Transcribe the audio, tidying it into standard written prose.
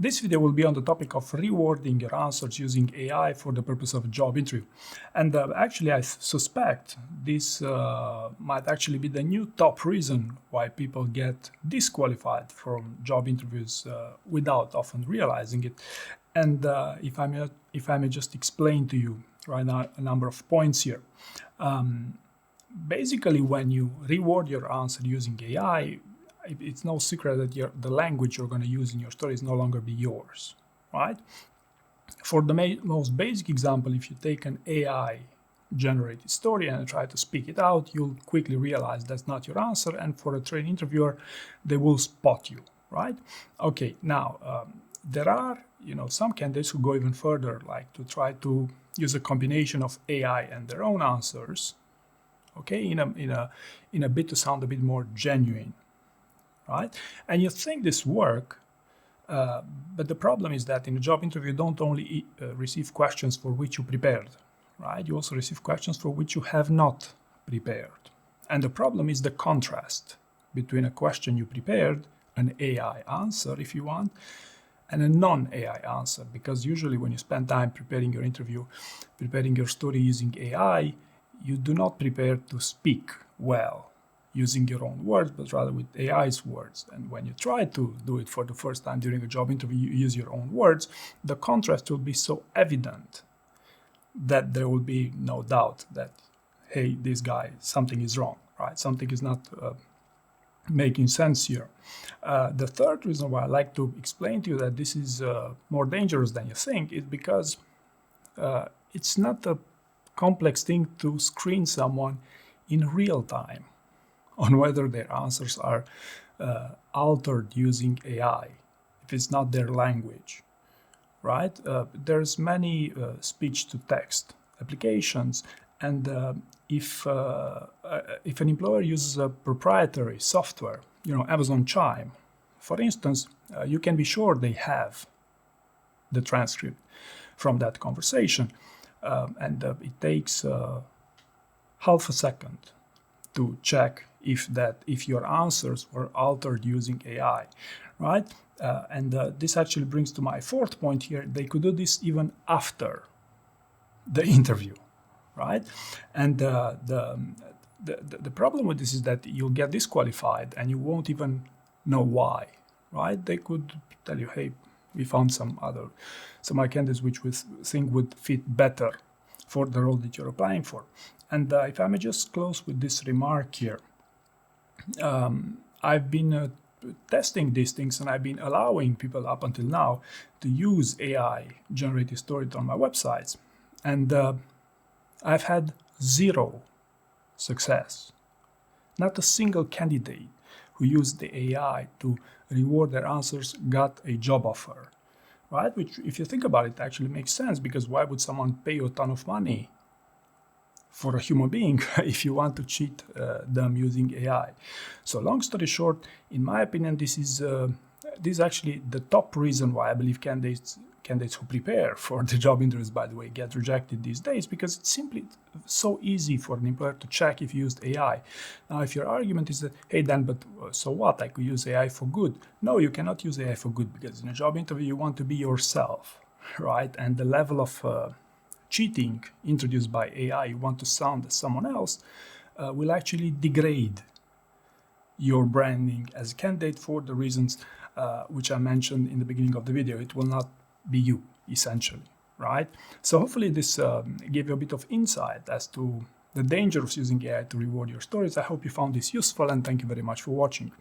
This video will be on the topic of rewording your answers using AI for the purpose of a job interview. And actually, I suspect this might actually be the new top reason why people get disqualified from job interviews without often realizing it. And if I may just explain to you right now a number of points here. Basically, when you reword your answer using AI, it's no secret that the language you're going to use in your story is no longer be yours, right? For the most basic example, if you take an AI-generated story and try to speak it out, you'll quickly realize that's not your answer, and for a trained interviewer, they will spot you, right? Okay, now, there are, some candidates who go even further, like to try to use a combination of AI and their own answers, okay, in a bit to sound a bit more genuine. Right? And you think this work, but the problem is that in a job interview, you don't only receive questions for which you prepared, right? You also receive questions for which you have not prepared. And the problem is the contrast between a question you prepared, an AI answer if you want, and a non-AI answer. Because usually when you spend time preparing your interview, preparing your story using AI, you do not prepare to speak well using your own words, but rather with AI's words. And when you try to do it for the first time during a job interview, you use your own words, the contrast will be so evident that there will be no doubt that, hey, this guy, something is wrong, right? Something is not making sense here. The third reason why I like to explain to you that this is more dangerous than you think is because it's not a complex thing to screen someone in real time on whether their answers are altered using AI, if it's not their language, right? There's many speech-to-text applications, and if an employer uses a proprietary software, Amazon Chime, for instance, you can be sure they have the transcript from that conversation, and it takes half a second to check if your answers were altered using AI, right? And this actually brings to my fourth point here. They could do this even after the interview, right? And the problem with this is that you'll get disqualified and you won't even know why, right? They could tell you, hey, we found some other candidates which we think would fit better for the role that you're applying for. And if I may just close with this remark here, I've been testing these things, and I've been allowing people up until now to use AI-generated stories on my websites. And I've had zero success. Not a single candidate who used the AI to reward their answers got a job offer, right? Which, if you think about it, actually makes sense, because why would someone pay you a ton of money for a human being if you want to cheat them using AI? So long story short, in my opinion, this is actually the top reason why I believe candidates who prepare for the job interviews, by the way, get rejected these days, because it's simply so easy for an employer to check if you used AI. Now, if your argument is that, hey, Dan, but so what? I could use AI for good. No, you cannot use AI for good, because in a job interview, you want to be yourself, right? And the level of cheating introduced by AI, you want to sound as someone else, will actually degrade your branding as a candidate for the reasons which I mentioned in the beginning of the video. It will not be you, essentially, right? So hopefully this gave you a bit of insight as to the danger of using AI to reward your stories. I hope you found this useful, and thank you very much for watching.